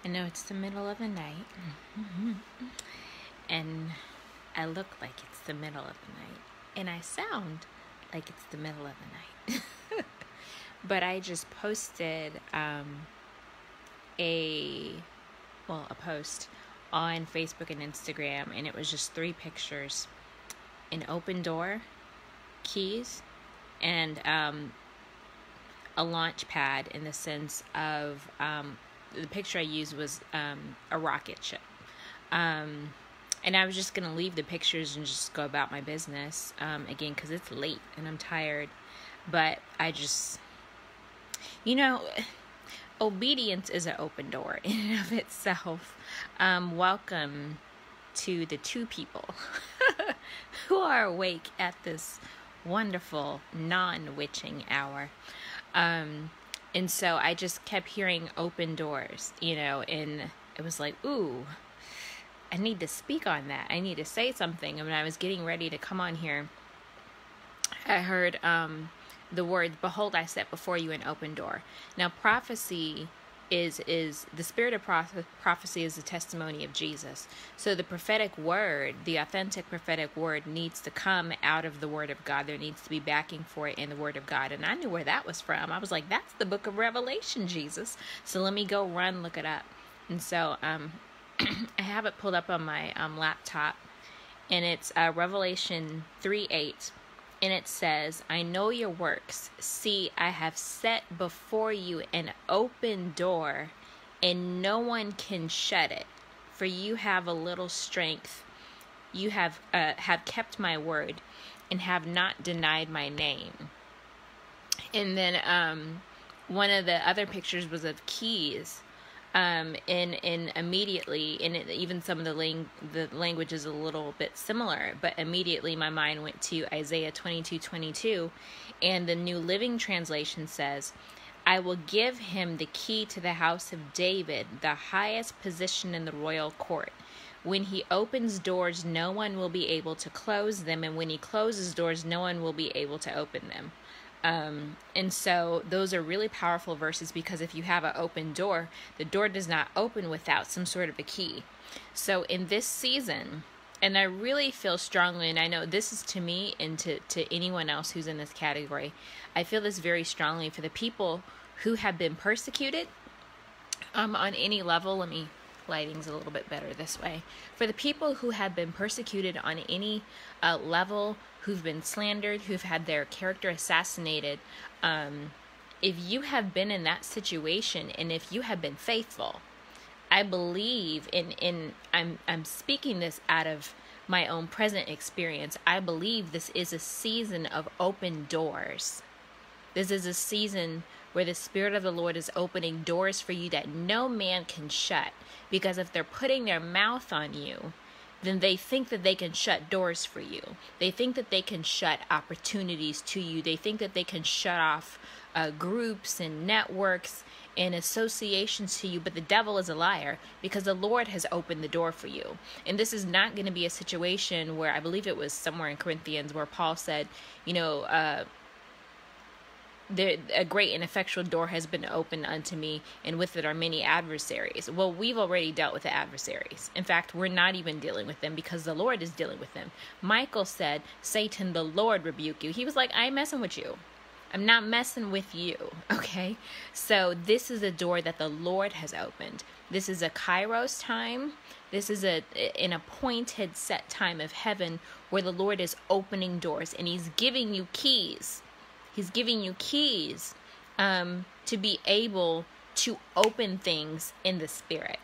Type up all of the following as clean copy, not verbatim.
know it's the middle of the night, and I look like it's the middle of the night, and I sound like it's the middle of the night. But I just posted a post on Facebook and Instagram, and it was just 3 pictures: an open door, keys, and a launch pad, in the sense of the picture I used was a rocket ship. And I was just going to leave the pictures and just go about my business, again, because it's late and I'm tired. But I just, obedience is an open door in and of itself. Welcome to the 2 people who are awake at this wonderful non-witching hour. And so I just kept hearing open doors, and it was like, ooh, I need to speak on that. I need to say something. And when I was getting ready to come on here, I heard the words, "Behold, I set before you an open door." Now, prophecy is the spirit of prophecy is the testimony of Jesus. So the prophetic word, the authentic prophetic word, needs to come out of the Word of God. There needs to be backing for it in the Word of God. And I knew where that was from. I was like, that's the book of Revelation, Jesus. So let me go look it up. And so I have it pulled up on my laptop, and it's Revelation 3:8. And it says, "I know your works. See, I have set before you an open door, and no one can shut it. For you have a little strength. You have kept my word, and have not denied my name." And then one of the other pictures was of keys. And immediately, and even some of the language is a little bit similar, but immediately my mind went to Isaiah 22:22, and the New Living Translation says, "I will give him the key to the house of David, the highest position in the royal court. When he opens doors, no one will be able to close them, and when he closes doors, no one will be able to open them." And so those are really powerful verses, because if you have an open door, the door does not open without some sort of a key. So in this season, and I really feel strongly, and I know this is to me and to anyone else who's in this category, I feel this very strongly for the people who have been persecuted on any level. Lighting's a little bit better this way. For the people who have been persecuted on any level, who've been slandered, who've had their character assassinated, if you have been in that situation, and if you have been faithful, I believe I'm speaking this out of my own present experience. I believe this is a season of open doors. This is a season where the Spirit of the Lord is opening doors for you that no man can shut. Because if they're putting their mouth on you, then they think that they can shut doors for you. They think that they can shut opportunities to you. They think that they can shut off groups and networks and associations to you. But the devil is a liar, because the Lord has opened the door for you. And this is not going to be a situation where, I believe it was somewhere in Corinthians, where Paul said, a great and effectual door has been opened unto me, and with it are many adversaries. Well, we've already dealt with the adversaries. In fact, we're not even dealing with them, because the Lord is dealing with them. Michael said, "Satan, the Lord rebuke you." He was like, I ain't messing with you. I'm not messing with you, okay? So this is a door that the Lord has opened. This is a Kairos time. This is an appointed set time of heaven where the Lord is opening doors, and he's giving you keys. He's giving you keys to be able to open things in the Spirit.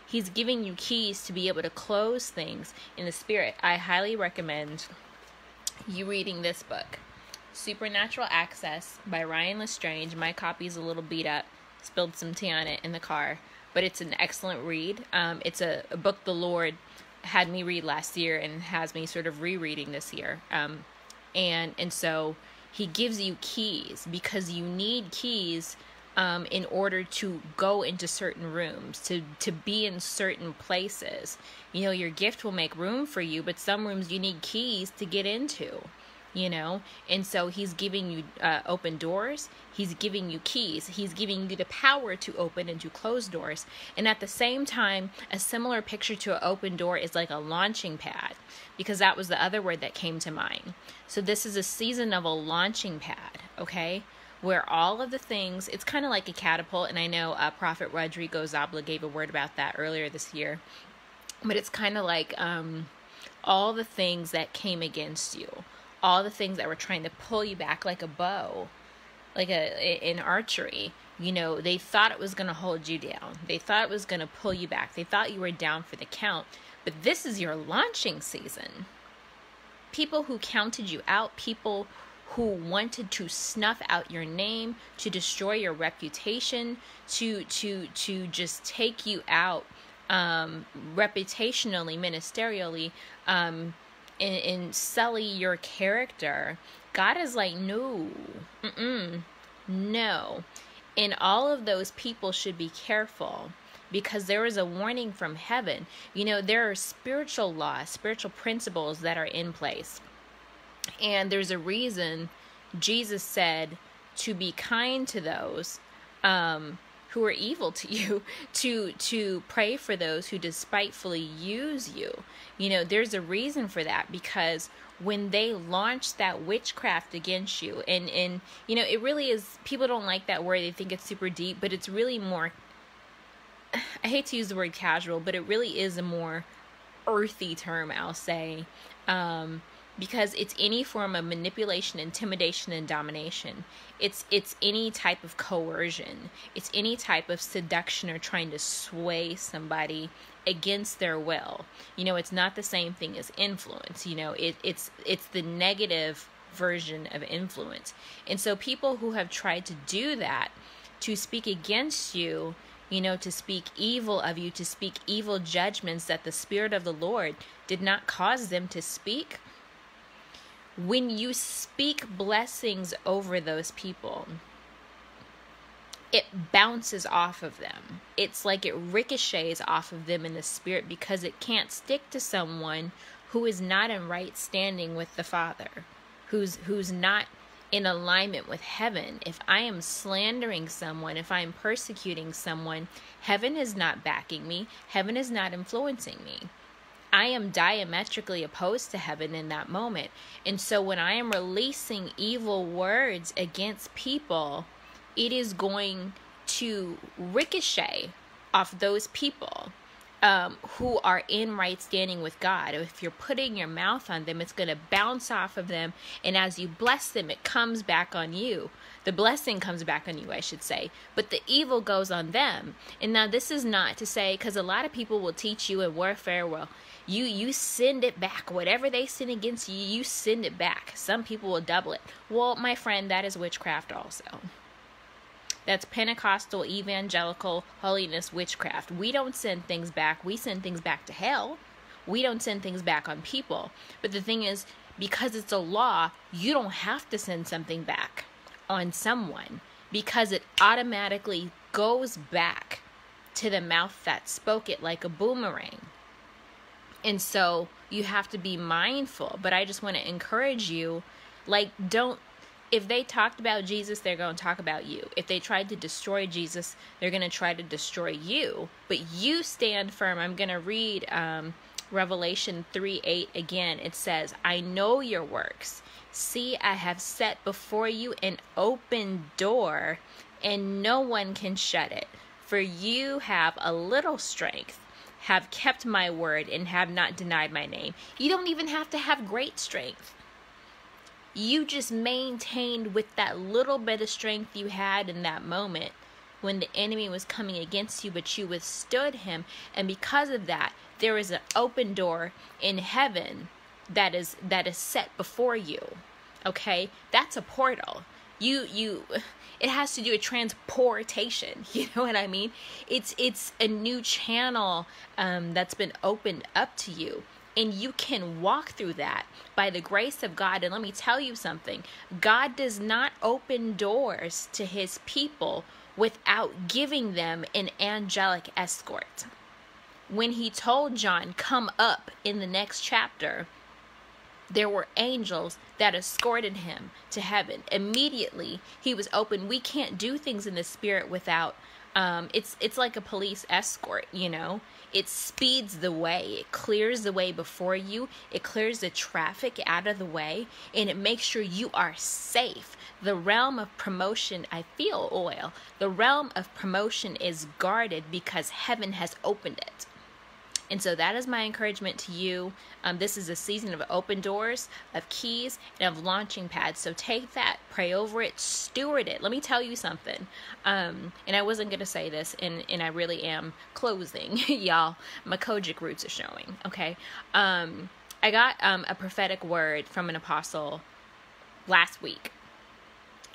He's giving you keys to be able to close things in the Spirit. I highly recommend you reading this book, Supernatural Access by Ryan Lestrange. My copy's a little beat up, spilled some tea on it in the car, but it's an excellent read. It's a book the Lord had me read last year and has me sort of rereading this year. And so he gives you keys, because you need keys in order to go into certain rooms, to be in certain places. Your gift will make room for you, but some rooms you need keys to get into. And so he's giving you open doors. He's giving you keys. He's giving you the power to open and to close doors. And at the same time, a similar picture to an open door is like a launching pad, because that was the other word that came to mind. So this is a season of a launching pad, okay, where all of the things, it's kind of like a catapult. And I know Prophet Rodrigo Zabla gave a word about that earlier this year, but it's kind of like all the things that came against you, all the things that were trying to pull you back like a bow, like in archery. They thought it was going to hold you down. They thought it was going to pull you back. They thought you were down for the count. But this is your launching season. People who counted you out, people who wanted to snuff out your name, to destroy your reputation, to just take you out reputationally, ministerially, and sully your character. God is like, no, no. And all of those people should be careful, because there is a warning from heaven. There are spiritual laws, spiritual principles that are in place. And there's a reason Jesus said to be kind to those who are evil to you, to pray for those who despitefully use you. There's a reason for that, because when they launch that witchcraft against you, and it really is, people don't like that word. They think it's super deep, but it's really more, I hate to use the word casual, but it really is a more earthy term, I'll say, because it's any form of manipulation, intimidation, and domination. It's any type of coercion. It's any type of seduction or trying to sway somebody against their will. It's not the same thing as influence. It's the negative version of influence. And so people who have tried to do that, to speak against you, to speak evil of you, to speak evil judgments that the Spirit of the Lord did not cause them to speak, when you speak blessings over those people, it bounces off of them. It's like it ricochets off of them in the spirit, because it can't stick to someone who is not in right standing with the Father, who's not in alignment with heaven. If I am slandering someone, if I am persecuting someone, heaven is not backing me. Heaven is not influencing me. I am diametrically opposed to heaven in that moment. And so when I am releasing evil words against people, it is going to ricochet off those people who are in right standing with God. If you're putting your mouth on them, it's going to bounce off of them. And as you bless them, it comes back on you. The blessing comes back on you, I should say. But the evil goes on them. And now this is not to say, because a lot of people will teach you in warfare, well, you send it back. Whatever they sin against you, you send it back. Some people will double it. Well, my friend, that is witchcraft also. That's Pentecostal, evangelical, holiness witchcraft. We don't send things back. We send things back to hell. We don't send things back on people. But the thing is, because it's a law, you don't have to send something back on someone, because it automatically goes back to the mouth that spoke it like a boomerang. And so you have to be mindful. But I just want to encourage you, if they talked about Jesus, they're going to talk about you. If they tried to destroy Jesus, they're going to try to destroy you. But you stand firm. I'm going to read Revelation 3:8 again. It says, I know your works. See, I have set before you an open door, and no one can shut it. For you have a little strength, have kept my word, and have not denied my name. You don't even have to have great strength. You just maintained with that little bit of strength you had in that moment when the enemy was coming against you, but you withstood him. And because of that, there is an open door in heaven that is set before you. Okay? That's a portal. It has to do with transportation. You know what I mean? It's a new channel that's been opened up to you. And you can walk through that by the grace of God. And let me tell you something. God does not open doors to his people without giving them an angelic escort. When he told John, come up in the next chapter, there were angels that escorted him to heaven. Immediately, he was open. We can't do things in the spirit without, it's like a police escort, you know? It speeds the way. It clears the way before you. It clears the traffic out of the way, and it makes sure you are safe. The realm of promotion, I feel oil. The realm of promotion is guarded because heaven has opened it. And so that is my encouragement to you. This is a season of open doors, of keys, and of launching pads. So take that, pray over it, steward it. Let me tell you something. And I wasn't going to say this, and I really am closing, y'all. My Kojic roots are showing, okay? I got a prophetic word from an apostle last week.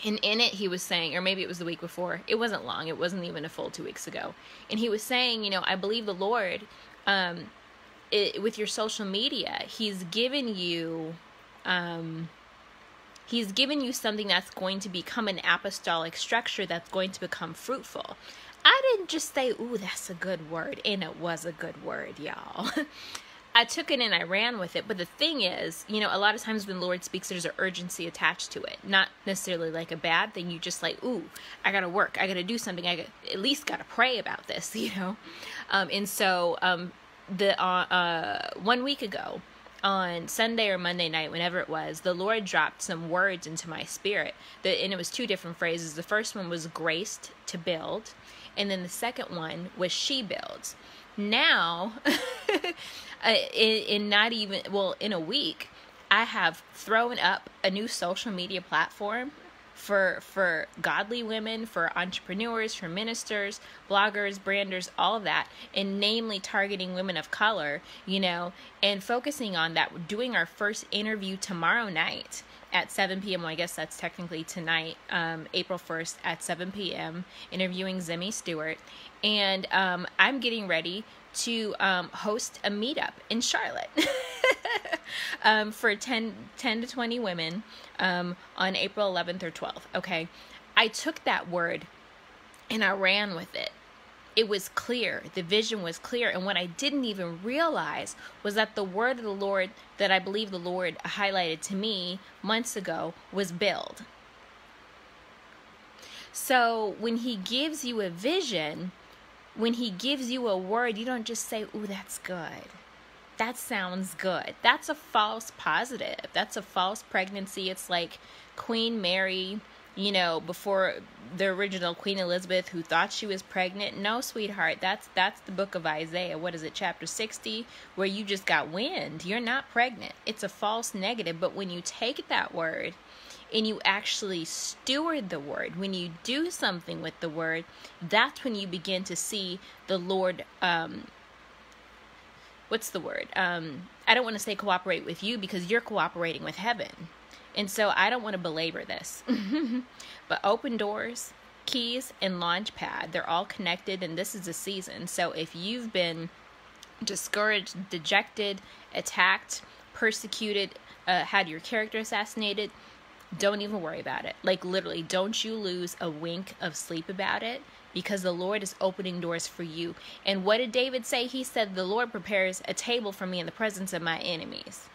And in it, he was saying, or maybe it was the week before. It wasn't long. It wasn't even a full 2 weeks ago. And he was saying, you know, I believe the Lord, with your social media, he's given you something that's going to become an apostolic structure that's going to become fruitful. I didn't just say, ooh, that's a good word. And it was a good word, y'all. I took it and I ran with it. But the thing is, you know, a lot of times when the Lord speaks, there's an urgency attached to it. Not necessarily like a bad thing. You just like, ooh, I got to work. I got to do something. At least got to pray about this, you know. And so 1 week ago, on Sunday or Monday night, whenever it was, the Lord dropped some words into my spirit. And it was 2 different phrases. The first one was graced to build. And then the second one was she builds. Now, in a week, I have thrown up a new social media platform for godly women, for entrepreneurs, for ministers, bloggers, branders, all of that, and namely targeting women of color, you know, and focusing on that. We're doing our first interview tomorrow night at 7 p.m. Well, I guess that's technically tonight, April 1st at 7 p.m., interviewing Zemi Stewart. And I'm getting ready to host a meetup in Charlotte for 10 to 20 women on April 11th or 12th, okay? I took that word and I ran with it. It was clear. The vision was clear. And what I didn't even realize was that the word of the Lord that I believe the Lord highlighted to me months ago was build. So when he gives you a vision, when he gives you a word, you don't just say, ooh, that's good. That sounds good. That's a false positive. That's a false pregnancy. It's like Queen Mary, you know, before the original Queen Elizabeth, who thought she was pregnant. No, sweetheart, that's the book of Isaiah. What is it, chapter 60, where you just got wind. You're not pregnant. It's a false negative. But when you take that word and you actually steward the word, when you do something with the word, that's when you begin to see the Lord, what's the word? I don't want to say cooperate with you, because you're cooperating with heaven. And so I don't want to belabor this. But open doors, keys, and launch pad, they're all connected, and this is a season. So if you've been discouraged, dejected, attacked, persecuted, had your character assassinated, don't even worry about it. Like literally, don't you lose a wink of sleep about it, because the Lord is opening doors for you. And what did David say? He said, the Lord prepares a table for me in the presence of my enemies.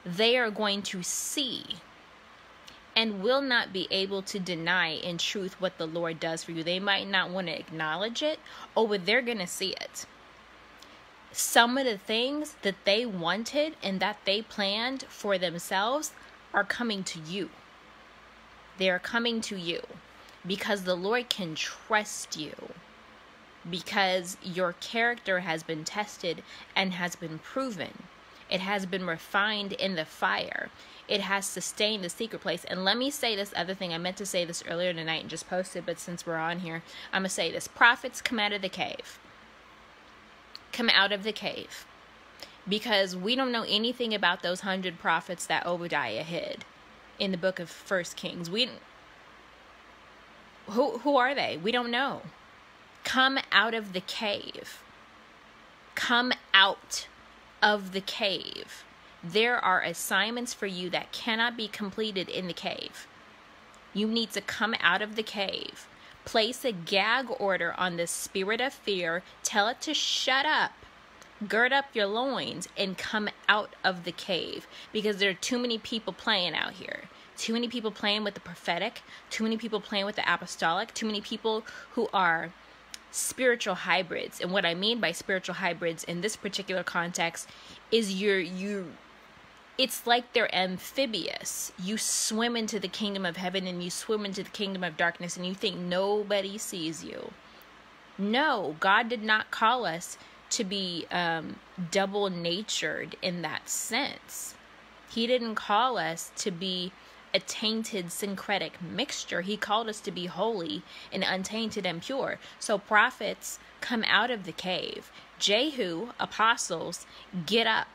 They are going to see and will not be able to deny in truth what the Lord does for you. They might not want to acknowledge it, but they're going to see it. Some of the things that they wanted and that they planned for themselves are coming to you. They are coming to you because the Lord can trust you, because your character has been tested and has been proven. It has been refined in the fire. It has sustained the secret place. And let me say this other thing. I meant to say this earlier tonight and just posted, but since we're on here, I'm going to say this. Prophets, come out of the cave. Come out of the cave. Because we don't know anything about those 100 prophets that Obadiah hid in the book of 1 Kings. Who are they? We don't know. Come out of the cave. Come out of the cave. There are assignments for you that cannot be completed in the cave. You need to come out of the cave. Place a gag order on the spirit of fear. Tell it to shut up. Gird up your loins and come out of the cave, because there are too many people playing out here. Too many people playing with the prophetic, too many people playing with the apostolic, too many people who are spiritual hybrids. And what I mean by spiritual hybrids in this particular context is it's like they're amphibious. You swim into the kingdom of heaven and you swim into the kingdom of darkness, and you think nobody sees you. No, God did not call us to be double-natured in that sense. He didn't call us to be a tainted syncretic mixture. He called us to be holy and untainted and pure. So prophets, come out of the cave. Jehu, apostles, get up.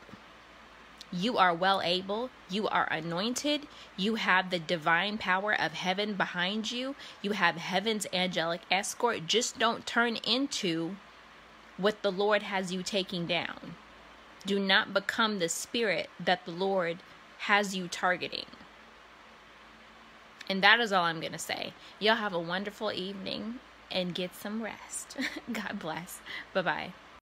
You are well able. You are anointed. You have the divine power of heaven behind you. You have heaven's angelic escort. Just don't turn into what the Lord has you taking down. Do not become the spirit that the Lord has you targeting. And that is all I'm going to say. Y'all have a wonderful evening and get some rest. God bless. Bye-bye.